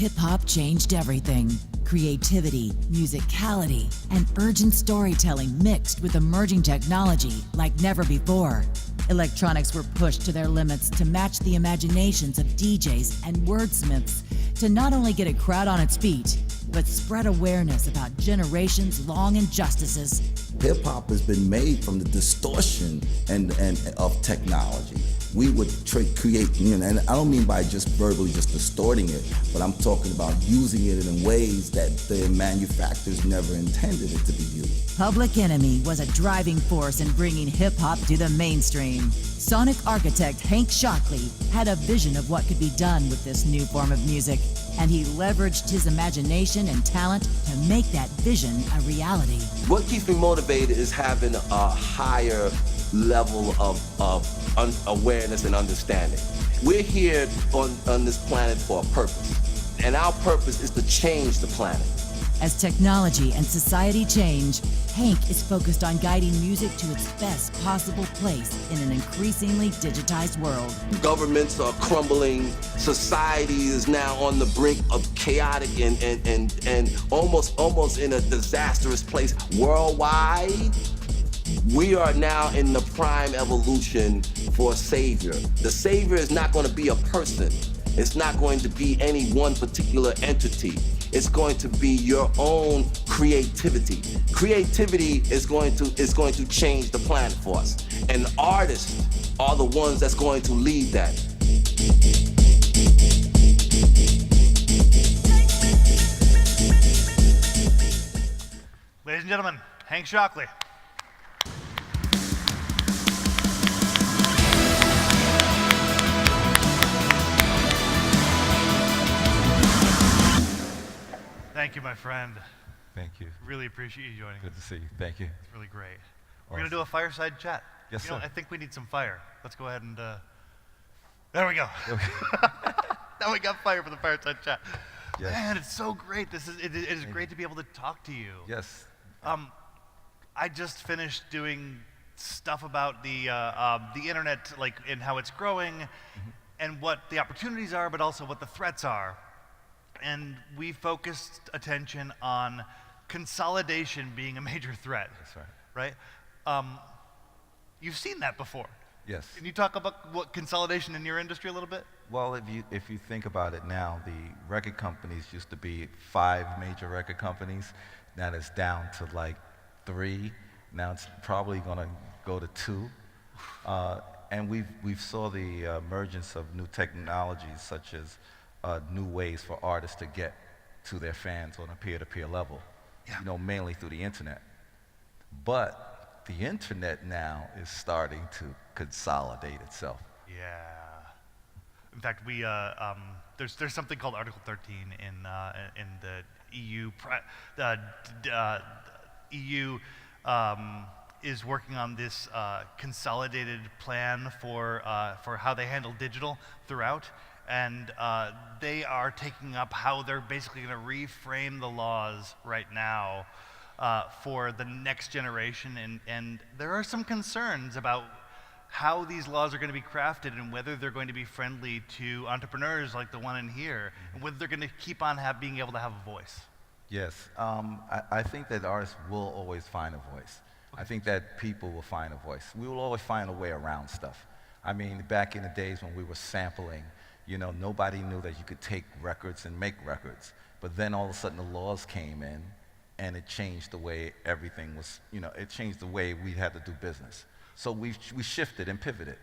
hip-hop changed everything. Creativity, musicality, and urgent storytelling mixed with emerging technology like never before. Electronics were pushed to their limits to match the imaginations of DJs and wordsmiths to not only get a crowd on its feet, but spread awareness about generations-long injustices. Hip-hop has been made from the distortion and of technology. We would create, and I don't mean by just verbally just distorting it, but I'm talking about using it in ways that the manufacturers never intended it to be used. Public Enemy was a driving force in bringing hip-hop to the mainstream. Sonic architect Hank Shocklee had a vision of what could be done with this new form of music, and he leveraged his imagination and talent to make that vision a reality. What keeps me motivated is having a higher level of awareness and understanding. We're here on this planet for a purpose, and our purpose is to change the planet. As technology and society change, Hank is focused on guiding music to its best possible place in an increasingly digitized world. Governments are crumbling. Society is now on the brink of chaotic and almost in a disastrous place worldwide. We are now in the prime evolution for a savior. The savior is not going to be a person. It's not going to be any one particular entity. It's going to be your own creativity. Creativity is going to change the planet for us. And artists are the ones that's going to lead that. Ladies and gentlemen, Hank Shocklee. Thank you, my friend. Thank you. Really appreciate you joining us. Good to see you. Thank you. It's really great. We're going to do a fireside chat. Yes, you know, sir. I think we need some fire. Let's go ahead and... There we go. Now we got fire for the fireside chat. Yes. Man, it's so great. It is great to be able to talk to you. Yes. I just finished doing stuff about the internet, like, and how it's growing, and what the opportunities are, but also what the threats are. And we focused attention on consolidation being a major threat. That's right. Right? You've seen that before. Yes. Can you talk about what consolidation in your industry a little bit? Well, if you think about it now, the record companies used to be 5 major record companies. Now it's down to like 3. Now it's probably going to go to 2. And we've saw the emergence of new technologies such as new ways for artists to get to their fans on a peer-to-peer level, you know, mainly through the internet. But the internet now is starting to consolidate itself. Yeah. In fact, we there's something called Article 13 in the EU. EU is working on this consolidated plan for how they handle digital throughout. And they are taking up how they're basically going to reframe the laws right now for the next generation. And there are some concerns about how these laws are going to be crafted and whether they're going to be friendly to entrepreneurs like the one in here, and whether they're going to keep on being able to have a voice. Yes. I think that artists will always find a voice. Okay. I think that people will find a voice. We will always find a way around stuff. I mean, back in the days when we were sampling, you know, nobody knew that you could take records and make records. But then all of a sudden the laws came in and it changed the way everything was, you know, it changed the way we had to do business. So we shifted and pivoted.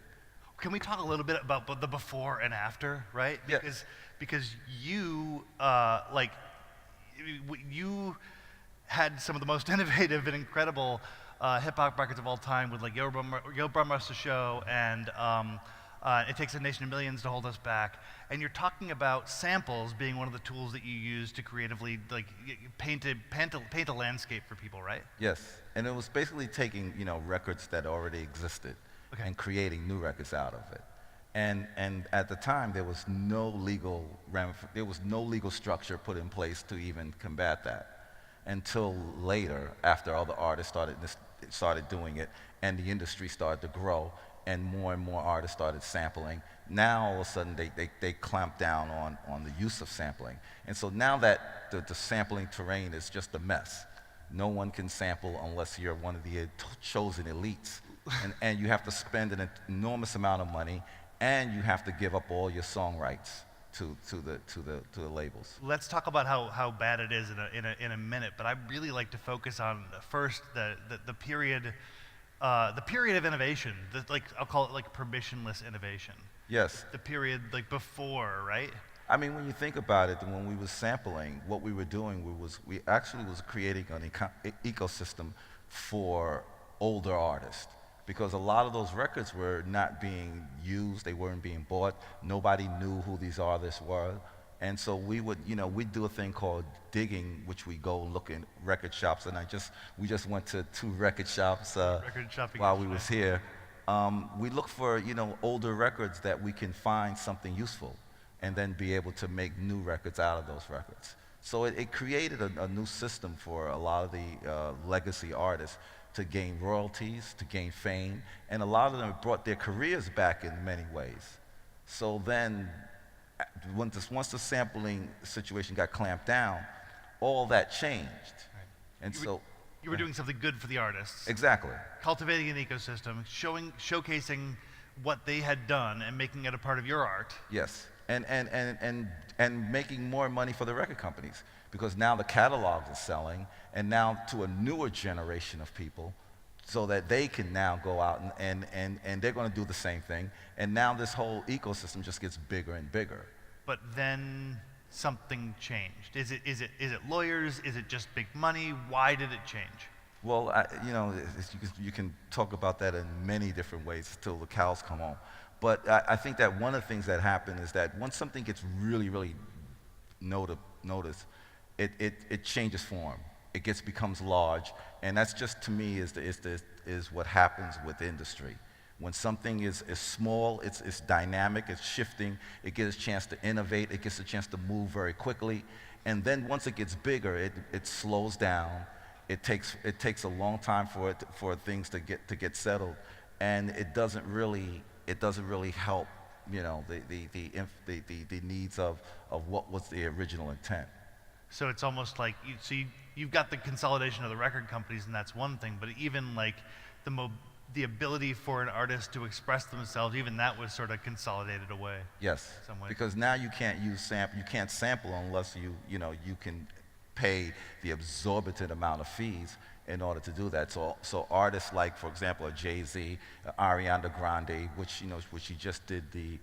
Can we talk a little bit about the before and after, right? Because you, you had some of the most innovative and incredible hip-hop records of all time with like Yo Brum Rush the Show and It Takes a Nation of Millions to Hold Us Back, and you're talking about samples being one of the tools that you use to creatively like paint a landscape for people, right? Yes, and it was basically taking, you know, records that already existed and creating new records out of it. And at the time there was no legal structure put in place to even combat that until later, after all the artists started doing it and the industry started to grow and more artists started sampling. Now all of a sudden they clamp down on the use of sampling. And so now that the sampling terrain is just a mess. No one can sample unless you're one of the chosen elites. And you have to spend an enormous amount of money, and you have to give up all your song rights to the labels. Let's talk about how bad it is in a minute, but I'd really like to focus on first the period of innovation. I'll call it like permissionless innovation. Yes. The period like before, right? I mean, when you think about it, when we were sampling, what we were doing we actually was creating an ecosystem for older artists, because a lot of those records were not being used, they weren't being bought, nobody knew who these artists were. And so we'd do a thing called digging, which we go look in record shops, and we just went to 2 record shops while we was here. We look for, older records that we can find something useful, and then be able to make new records out of those records. So it created a new system for a lot of the legacy artists to gain royalties, to gain fame, and a lot of them brought their careers back in many ways. So then, once the sampling situation got clamped down, all that changed. Right. And You were doing something good for the artists. Exactly. Cultivating an ecosystem, showcasing what they had done and making it a part of your art. Yes, and making more money for the record companies, because now the catalogs are selling, and now to a newer generation of people, so that they can now go out and they're going to do the same thing, and now this whole ecosystem just gets bigger and bigger. But then something changed. Is it lawyers? Is it just big money? Why did it change? Well, you can talk about that in many different ways till the cows come home. But I think that one of the things that happen is that once something gets really, really noticed, it changes form. It becomes large, and that's just, to me, is what happens with the industry. When something is small, it's dynamic, it's shifting, it gets a chance to innovate, it gets a chance to move very quickly, and then once it gets bigger, it slows down. It takes a long time for things to get settled, and it doesn't really help, the needs of what was the original intent. So it's almost like you've got the consolidation of the record companies, and that's one thing, but even like the ability for an artist to express themselves, even that was sort of consolidated away. Yes, in some way. Because now you can't sample unless you can pay the exorbitant amount of fees in order to do that. So artists like, for example, Jay-Z, Ariana Grande, which she just did the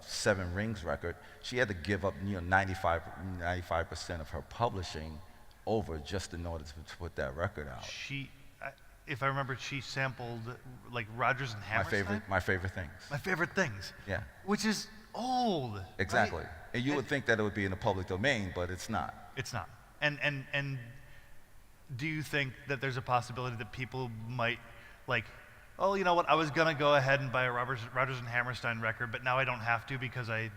7 Rings record, she had to give up 95% of her publishing over just in order to put that record out. If I remember, she sampled like Rodgers and Hammerstein. My favorite things. My favorite things. Yeah. Which is old. Exactly. Right? And you would think that it would be in the public domain, but it's not. It's not. And do you think that there's a possibility that people might like, oh, you know what? I was gonna go ahead and buy a Rodgers and Hammerstein record, but now I don't have to because I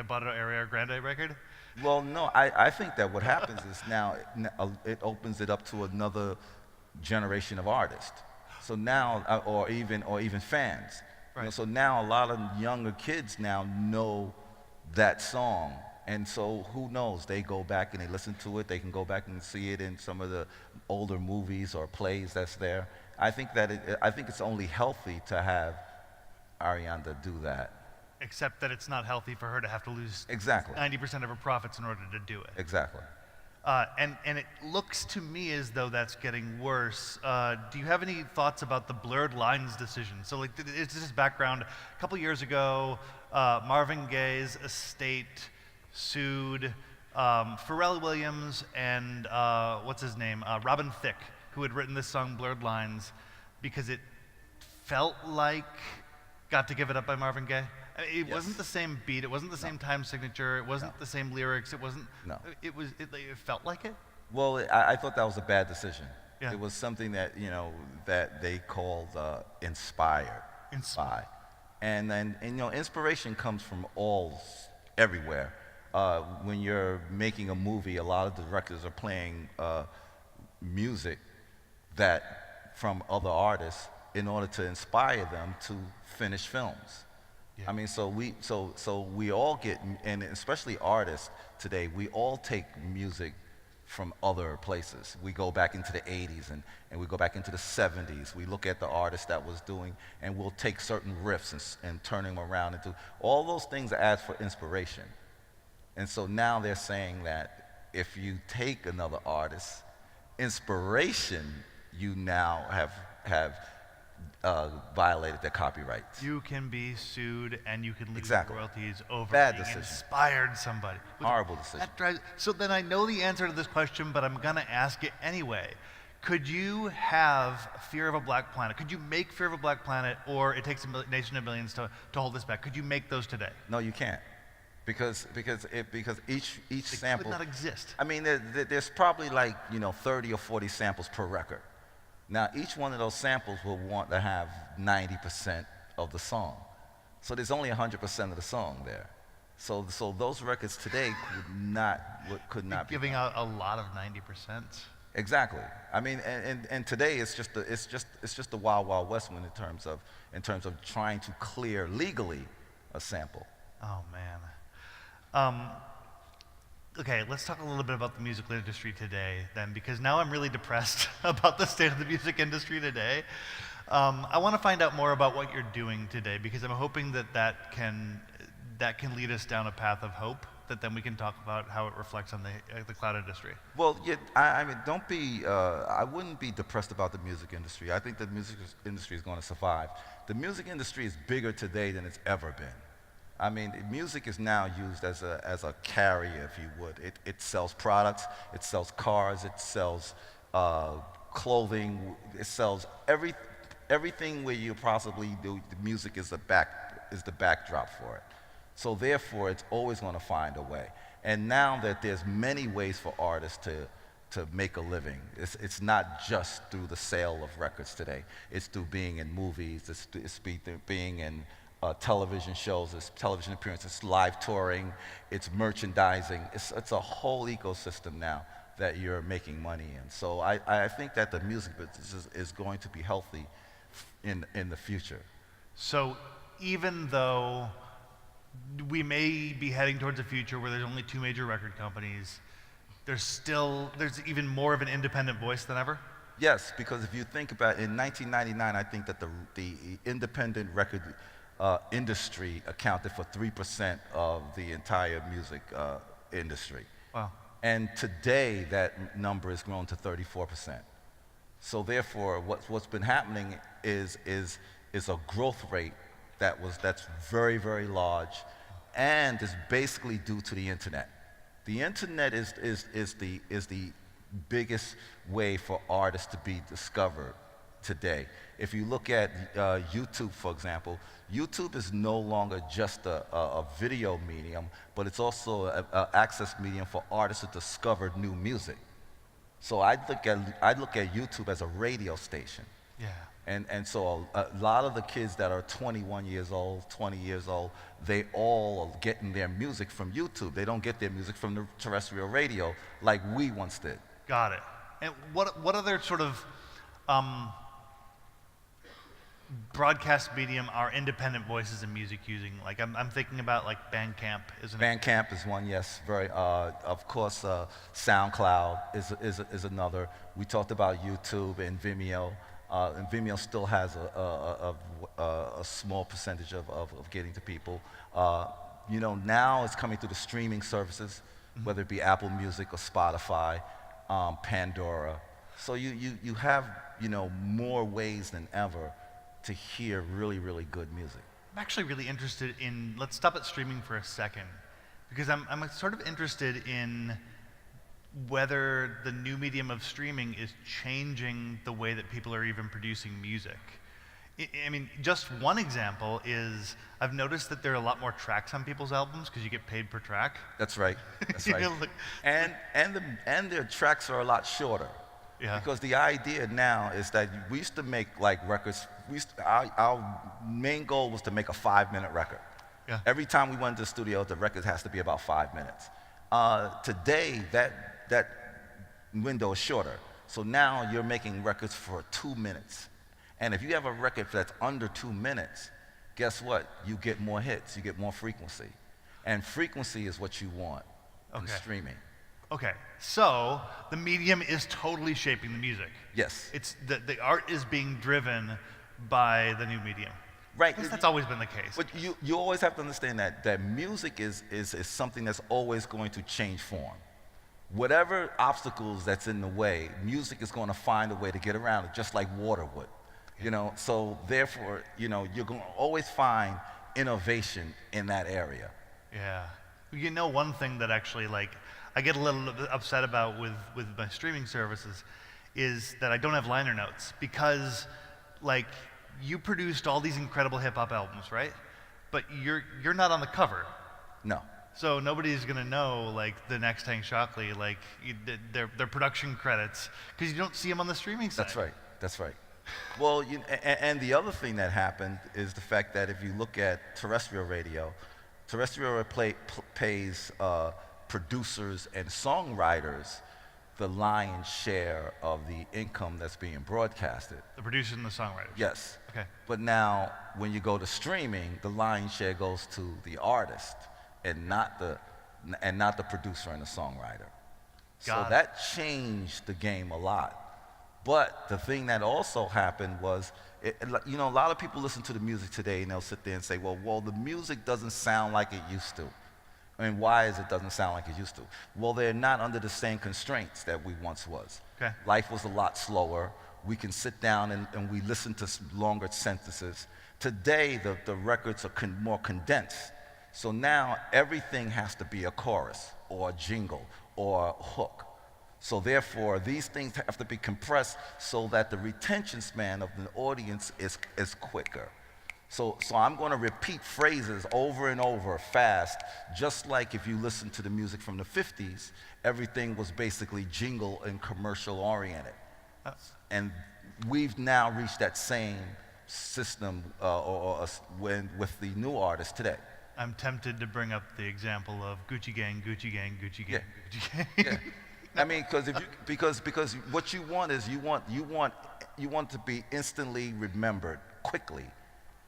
bought an Ariana Grande record. Well, no. I think that what happens is now it opens it up to another generation of artists. So now, or even fans. Right. So now a lot of younger kids now know that song, and so who knows? They go back and they listen to it. They can go back and see it in some of the older movies or plays that's there. I think it's only healthy to have Ariana do that. Except that it's not healthy for her to have to lose Exactly. 90% of her profits in order to do it. Exactly. And it looks to me as though that's getting worse. Do you have any thoughts about the blurred lines decision? So like, it's just background. A couple years ago, Marvin Gaye's estate sued Pharrell Williams and what's his name, Robin Thicke, who had written this song Blurred Lines, because it felt like Got to Give It Up by Marvin Gaye. It wasn't the same beat, it wasn't the same time signature, it wasn't the same lyrics, it wasn't, it felt like it? Well, I thought that was a bad decision. Yeah. It was something that, that they called inspired by. And then, inspiration comes from everywhere. When you're making a movie, a lot of directors are playing music from other artists in order to inspire them to finish films. I mean, so we all get, and especially artists today, we all take music from other places. We go back into the 80s and we go back into the 70s. We look at the artist that was doing, and we'll take certain riffs and turn them around into, all those things add for inspiration. And so now they're saying that if you take another artist's inspiration, you now have violated their copyrights. You can be sued and you can lose Exactly. royalties over Bad being decision. inspired somebody. Horrible decision. That drives, so then I know the answer to this question, but I'm gonna ask it anyway. Could you have Fear of a Black Planet? Could you make Fear of a Black Planet, or It Takes a Nation of Millions to hold this back? Could you make those today? No, you can't, because each They sample could not exist. I mean, there's probably like 30 or 40 samples per record. Now, each one of those samples will want to have 90% of the song. So there's only 100% of the song there. So those records today could not You're be giving out a lot of 90%. Exactly. I mean, and today it's just the wild, wild west in terms of trying to clear legally a sample. Oh man. Okay, let's talk a little bit about the musical industry today then, because now I'm really depressed about the state of the music industry today. I want to find out more about what you're doing today, because I'm hoping that can lead us down a path of hope, that then we can talk about how it reflects on the cloud industry. Well, yeah, I mean, don't be. I wouldn't be depressed about the music industry. I think the music industry is going to survive. The music industry is bigger today than it's ever been. I mean, music is now used as a carrier, if you would. It sells products, it sells cars, it sells clothing, it sells everything where you possibly do. The music is the backdrop for it. So therefore, it's always going to find a way. And now that there's many ways for artists to make a living, it's not just through the sale of records today. It's through being in movies, it's through being in television shows, it's television appearances, it's live touring, it's merchandising. It's a whole ecosystem now that you're making money in. So I think that the music business is going to be healthy in the future. So even though we may be heading towards a future where there's only 2 major record companies, there's even more of an independent voice than ever? Yes, because if you think about it, in 1999, I think that the independent record industry accounted for 3% of the entire music industry. Wow. And today, that number has grown to 34%. So therefore, what's been happening is a growth rate that's very, very large, and is basically due to the internet. The internet is the biggest way for artists to be discovered today. If you look at YouTube, for example, YouTube is no longer just a video medium, but it's also an access medium for artists to discover new music. So I look at YouTube as a radio station. Yeah. And so a lot of the kids that are 21 years old, 20 years old, they all are getting their music from YouTube. They don't get their music from the terrestrial radio like we once did. Got it. And what other sort of broadcast medium are independent voices in music using? Like I'm thinking about like Bandcamp, isn't it? Bandcamp is one, yes. Very. Of course, SoundCloud is another. We talked about YouTube and Vimeo. And Vimeo still has a small percentage of getting to people. Now it's coming through the streaming services, whether it be Apple Music or Spotify, Pandora. So you have more ways than ever to hear really, really good music. I'm actually really interested in, let's stop at streaming for a second, because I'm sort of interested in whether the new medium of streaming is changing the way that people are even producing music. I mean, just one example is I've noticed that there are a lot more tracks on people's albums because you get paid per track. That's right. That's right. Like, and their tracks are a lot shorter. Yeah. Because the idea now is that we used to make like records. Our main goal was to make a 5-minute record. Yeah. Every time we went to the studio, the record has to be about 5 minutes. Today, that window is shorter. So now you're making records for 2 minutes. And if you have a record that's under 2 minutes, guess what? You get more hits, you get more frequency. And frequency is what you want in Okay. streaming. Okay, so the medium is totally shaping the music. Yes. It's the art is being driven by the new medium. Right. I guess that's always been the case. But you always have to understand that music is something that's always going to change form. Whatever obstacles that's in the way, music is going to find a way to get around it, just like water would. You know, so therefore, you know, you're going to always find innovation in that area. Yeah. You know, one thing that actually, like, I get a little upset about with my streaming services is that I don't have liner notes because, like, you produced all these incredible hip-hop albums, right? But you're not on the cover. No. So nobody's gonna know, like, the next Hank Shocklee, like, their production credits, because you don't see them on the streaming side. That's right. That's right. Well, and the other thing that happened is the fact that if you look at terrestrial radio pays producers and songwriters the lion's share of the income that's being broadcasted. The producers and the songwriters. Yes. Okay. But now, when you go to streaming, the lion's share goes to the artist and not the producer and the songwriter. So Got it. that changed the game a lot. But the thing that also happened was, you know, a lot of people listen to the music today and they'll sit there and say, well, the music doesn't sound like it used to. I mean, why is it doesn't sound like it used to? Well, they're not under the same constraints that we once was. Okay. Life was a lot slower. We can sit down and we listen to longer sentences. Today, the records are more condensed. So now everything has to be a chorus or a jingle or a hook. So therefore, these things have to be compressed so that the retention span of the audience is quicker. So I'm going to repeat phrases over and over fast, just like if you listen to the music from the 50s, everything was basically jingle and commercial oriented. And we've now reached that same system with the new artists today. I'm tempted to bring up the example of Gucci Gang, Gucci Gang, Gucci Gang, Yeah. Gucci Gang. Yeah. I mean, because what you want is you want to be instantly remembered quickly,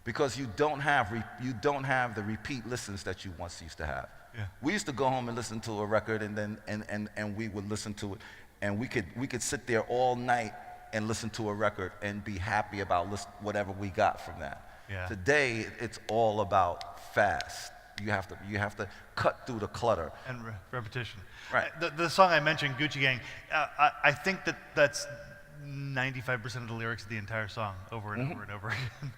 because you don't have the repeat listens that you once used to have. Yeah. We used to go home and listen to a record, and then and we would listen to it, and we could sit there all night and listen to a record and be happy about whatever we got from that. Yeah. Today, it's all about fast. You have to cut through the clutter. And repetition. Right. The song I mentioned, Gucci Gang, I think that's 95% of the lyrics of the entire song over and over and over again.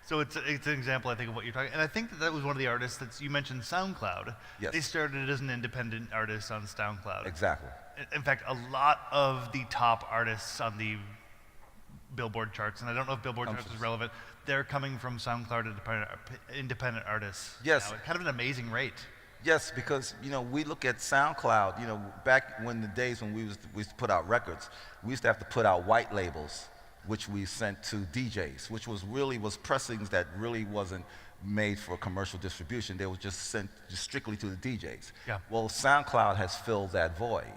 So it's an example, I think, of what you're talking. And I think that was one of the artists that you mentioned, SoundCloud. Yes. They started as an independent artist on SoundCloud. Exactly. In fact, a lot of the top artists on the Billboard charts, and I don't know if Billboard charts is relevant, they're coming from SoundCloud independent artists. Yes. Now, at kind of an amazing rate. Yes, because we look at SoundCloud. Back when the days when we used to put out records, we used to have to put out white labels, which we sent to DJs, which was pressings that really wasn't made for commercial distribution. They were just sent strictly to the DJs. Yeah. Well, SoundCloud has filled that void,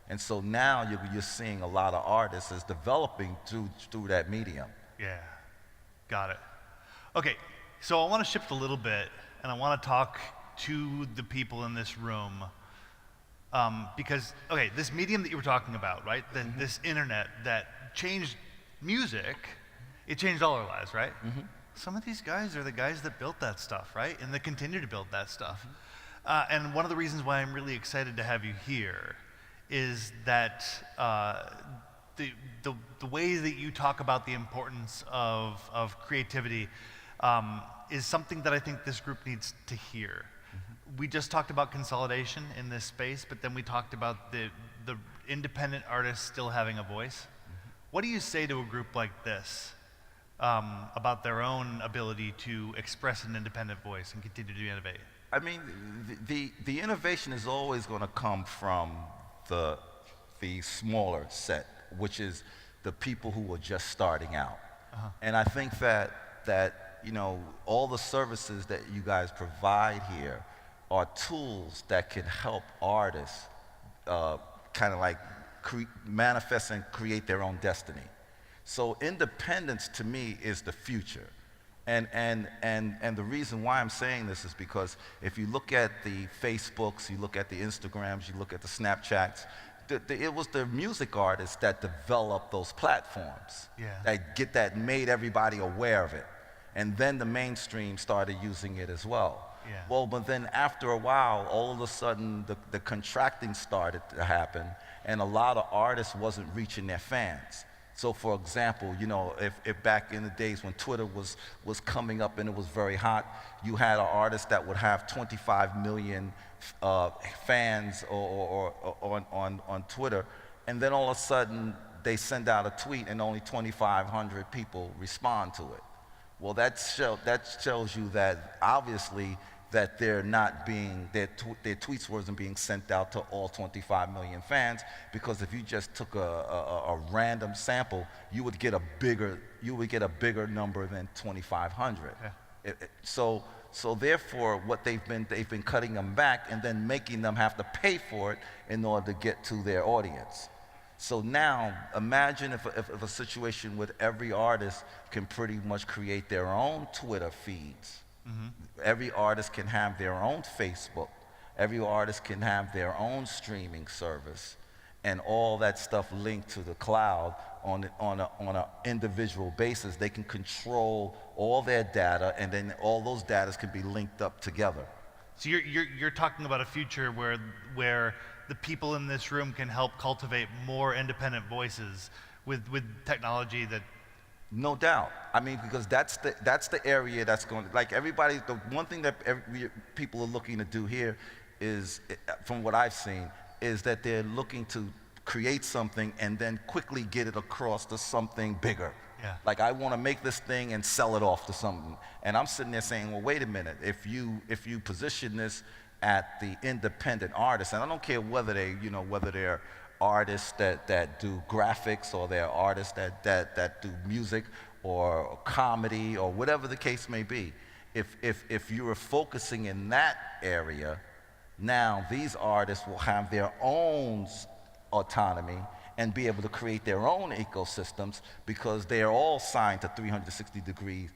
and so now you're seeing a lot of artists is developing through that medium. Yeah, got it. Okay, so I want to shift a little bit, and I want to talk to the people in this room, because, okay, this medium that you were talking about, right? This internet that changed music, it changed all our lives, right? Mm-hmm. Some of these guys are the guys that built that stuff, right? And they continue to build that stuff. And one of the reasons why I'm really excited to have you here is that the way that you talk about the importance of creativity is something that I think this group needs to hear. Mm-hmm. We just talked about consolidation in this space, but then we talked about the independent artists still having a voice. Mm-hmm. What do you say to a group like this about their own ability to express an independent voice and continue to innovate? I mean, the innovation is always going to come from the smaller set, which is the people who are just starting out. Uh-huh. And I think that all the services that you guys provide here are tools that can help artists kind of like manifest and create their own destiny. So independence to me is the future. And the reason why I'm saying this is because if you look at the Facebooks, you look at the Instagrams, you look at the Snapchats, it was the music artists that developed those platforms, that made everybody aware of it. And then the mainstream started using it as well. Yeah. Well, but then after a while, all of a sudden, the contracting started to happen, and a lot of artists wasn't reaching their fans. So for example, you know, if back in the days when Twitter was coming up and it was very hot, you had an artist that would have 25 million fans or on Twitter, and then all of a sudden they send out a tweet and only 2,500 people respond to it. Well, that shows you that obviously that their tweets wasn't being sent out to all 25 million fans, because if you just took a random sample, you would get a bigger number than 2,500. Yeah. So therefore, what they've been cutting them back and then making them have to pay for it in order to get to their audience. So now, imagine if a situation where every artist can pretty much create their own Twitter feeds. Mm-hmm. Every artist can have their own Facebook. Every artist can have their own streaming service, and all that stuff linked to the cloud on an individual basis. They can control all their data, and then all those data can be linked up together. So you're talking about a future where the people in this room can help cultivate more independent voices with technology that. No doubt. I mean, because that's the area that's going to, like everybody, the one thing that people are looking to do here is, from what I've seen, is that they're looking to create something and then quickly get it across to something bigger. Yeah. Like, I want to make this thing and sell it off to something. And I'm sitting there saying, well, wait a minute. If you position this at the independent artists, and I don't care whether they're artists that do graphics, or they're artists that do music or comedy or whatever the case may be. If you are focusing in that area, now these artists will have their own autonomy and be able to create their own ecosystems, because they are all signed to 360-degree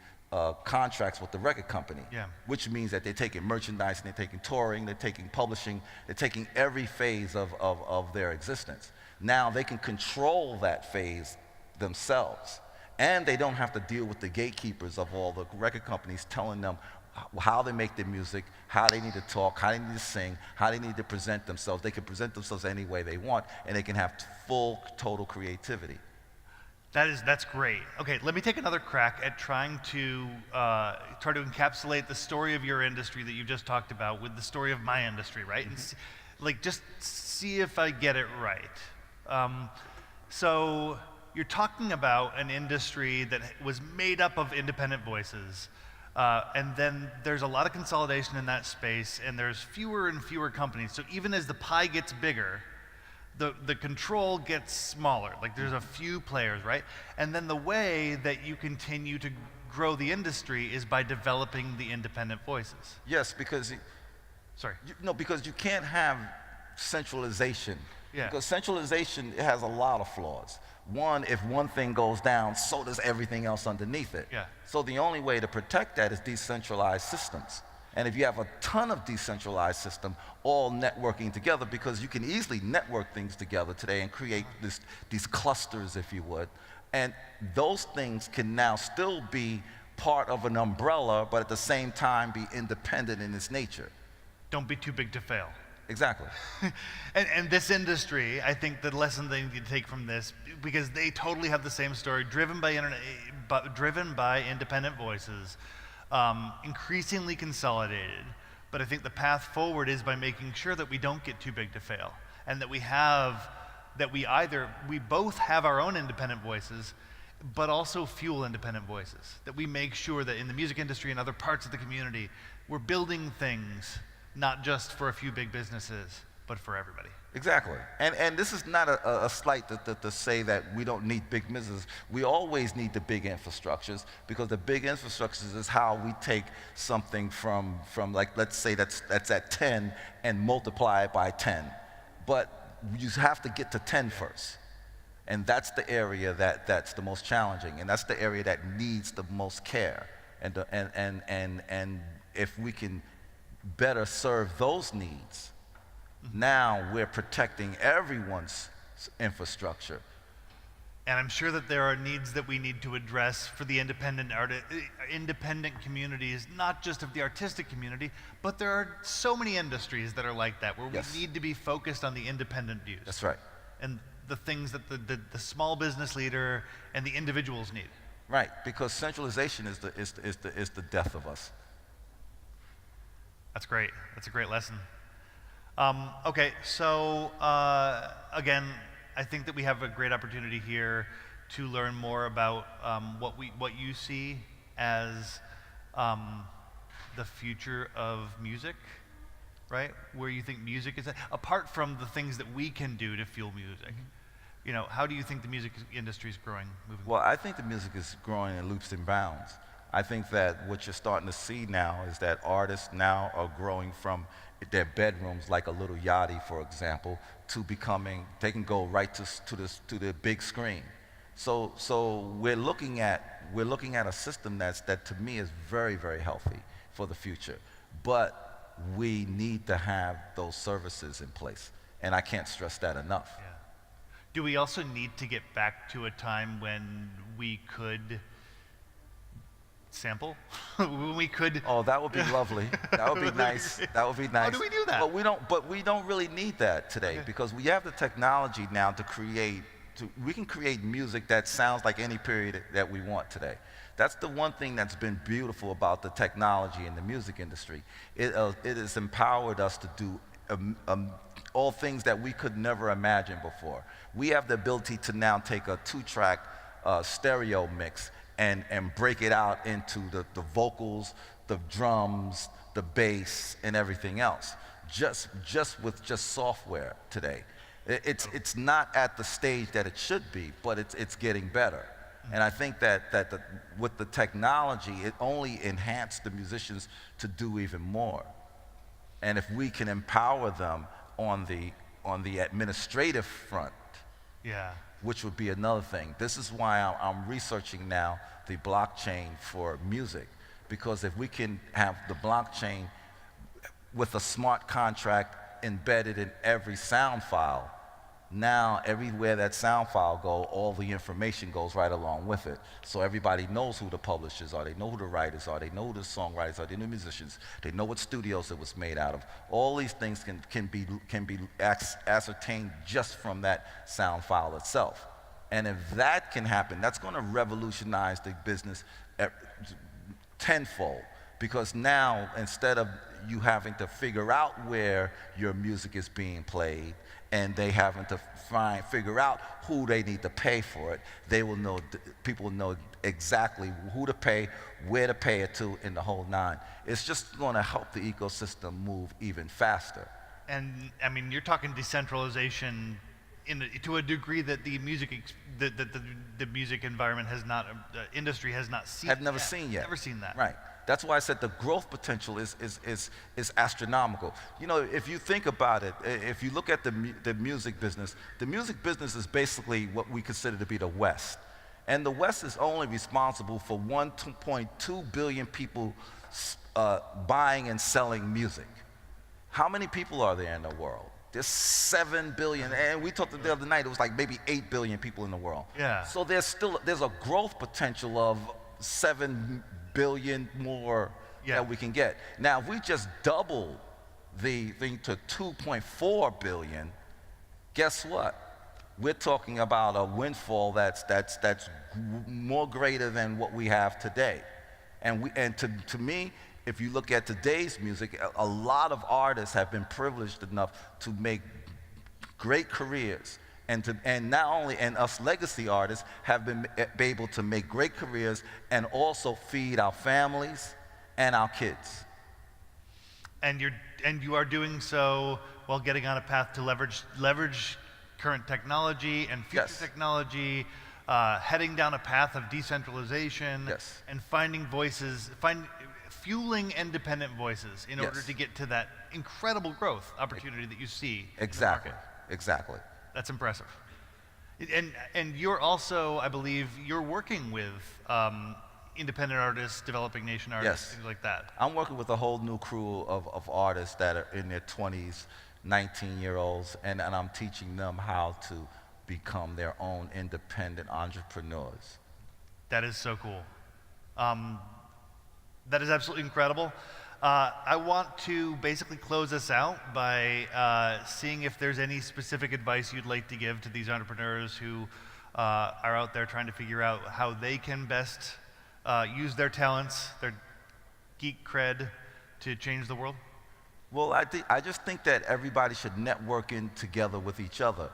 contracts with the record company, which means that they're taking merchandising, they're taking touring, they're taking publishing, they're taking every phase of their existence. Now they can control that phase themselves, and they don't have to deal with the gatekeepers of all the record companies telling them how they make their music, how they need to talk, how they need to sing, how they need to present themselves. They can present themselves any way they want, and they can have full, total creativity. That's great. Okay, let me take another crack at trying to encapsulate the story of your industry that you just talked about with the story of my industry, right? Mm-hmm. And just see if I get it right. So you're talking about an industry that was made up of independent voices, and then there's a lot of consolidation in that space, and there's fewer and fewer companies. So even as the pie gets bigger, the control gets smaller. Like, there's a few players, right? And then the way that you continue to grow the industry is by developing the independent voices. Yes, because because you can't have centralization. Yeah. Because centralization has a lot of flaws. One, if one thing goes down, so does everything else underneath it. Yeah. So the only way to protect that is decentralized systems. And if you have a ton of decentralized system all networking together, because you can easily network things together today and create these clusters, if you would, and those things can now still be part of an umbrella, but at the same time be independent in its nature. Don't be too big to fail. Exactly. and this industry, I think the lesson they need to take from this, because they totally have the same story, driven by independent voices, increasingly consolidated. But I think the path forward is by making sure that we don't get too big to fail, and that we both have our own independent voices, but also fuel independent voices. That we make sure that in the music industry and other parts of the community, we're building things not just for a few big businesses, but for everybody. Exactly. And this is not a slight to say that we don't need big businesses. We always need the big infrastructures, because the big infrastructures is how we take something from like, let's say that's at 10 and multiply it by 10. But you have to get to 10 first. And that's the area that's the most challenging, and that's the area that needs the most care. and if we can better serve those needs, now we're protecting everyone's infrastructure. And I'm sure that there are needs that we need to address for the independent communities, not just of the artistic community, but there are so many industries that are like that, where Yes. we need to be focused on the independent views. That's right. And the things that the small business leader and the individuals need. Right, because centralization is the death of us. That's great. That's a great lesson. Okay, so again, I think that we have a great opportunity here to learn more about what you see as the future of music, right? Where you think music is at, apart from the things that we can do to fuel music. You know, how do you think the music industry is growing, moving Well, I think the music is growing in leaps and bounds. I think that what you're starting to see now is that artists now are growing from their bedrooms, like a Little Yachty, for example, to becoming, they can go right to the big screen. So we're looking at a system that to me is very, very healthy for the future. But we need to have those services in place, and I can't stress that enough. Yeah. Do we also need to get back to a time when we could sample? When we could... Oh, that would be lovely. That would be nice. That would be nice. How do we do that? But we don't really need that today, because we have the technology now to create. We can create music that sounds like any period that we want today. That's the one thing that's been beautiful about the technology in the music industry. It has empowered us to do all things that we could never imagine before. We have the ability to now take a 2-track stereo mix and break it out into the vocals, the drums, the bass, and everything else, just with software today. It's not at the stage that it should be, but it's getting better. And I think that with the technology, it only enhanced the musicians to do even more. And if we can empower them on the administrative front, Yeah. which would be another thing. This is why I'm researching now the blockchain for music, because if we can have the blockchain with a smart contract embedded in every sound file, now everywhere that sound file goes, all the information goes right along with it. So everybody knows who the publishers are, they know who the writers are, they know who the songwriters are, they know the musicians, they know what studios it was made out of. All these things can be ascertained just from that sound file itself. And if that can happen, that's going to revolutionize the business tenfold. Because now, instead of you having to figure out where your music is being played, and they having to figure out who they need to pay for it, they will know, people will know exactly who to pay, where to pay it to, in the whole nine. It's just going to help the ecosystem move even faster. And I mean, you're talking decentralization to a degree that the music environment has not, the industry has not seen. Have never seen yet. Never seen that. Right. That's why I said the growth potential is astronomical. You know, if you think about it, if you look at the music business is basically what we consider to be the West. And the West is only responsible for 1.2 billion people buying and selling music. How many people are there in the world? There's 7 billion, and we talked the other night, it was like maybe 8 billion people in the world. Yeah. So there's a growth potential of 7 billion more that we can get. Now, if we just double the thing to 2.4 billion, guess what? We're talking about a windfall that's more greater than what we have today. And to me, if you look at today's music, a lot of artists have been privileged enough to make great careers. And not only, and us legacy artists have been able to make great careers and also feed our families and our kids. And you are doing so while getting on a path to leverage current technology and future technology, heading down a path of decentralization, and finding voices, fueling independent voices in order to get to that incredible growth opportunity that you see in the market. Exactly. That's impressive. And you're also, I believe, you're working with independent artists, developing nation artists, Yes. things like that. I'm working with a whole new crew of artists that are in their 20s, 19-year-olds, and I'm teaching them how to become their own independent entrepreneurs. That is so cool. That is absolutely incredible. I want to basically close this out by seeing if there's any specific advice you'd like to give to these entrepreneurs who are out there trying to figure out how they can best use their talents, their geek cred, to change the world. Well, I just think that everybody should network in together with each other.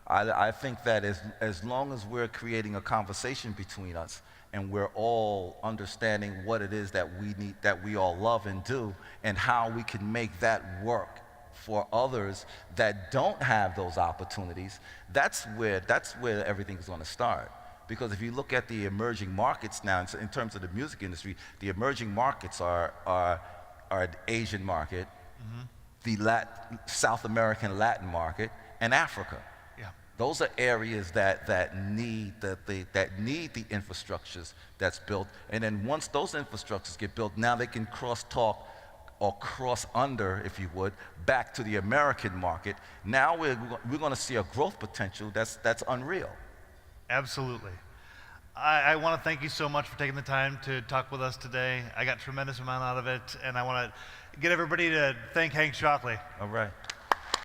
I think that as long as we're creating a conversation between us and we're all understanding what it is that we need, that we all love and do, and how we can make that work for others that don't have those opportunities, that's where everything's going to start. Because if you look at the emerging markets now, in terms of the music industry, the emerging markets are the Asian market, the South American Latin market, and Africa. Yeah. Those are areas that need the infrastructures that's built, and then once those infrastructures get built, now they can cross-talk or cross under, if you would, back to the American market. Now we're going to see a growth potential that's unreal. Absolutely. I want to thank you so much for taking the time to talk with us today. I got a tremendous amount out of it, and I want to get everybody to thank Hank Shocklee. All right.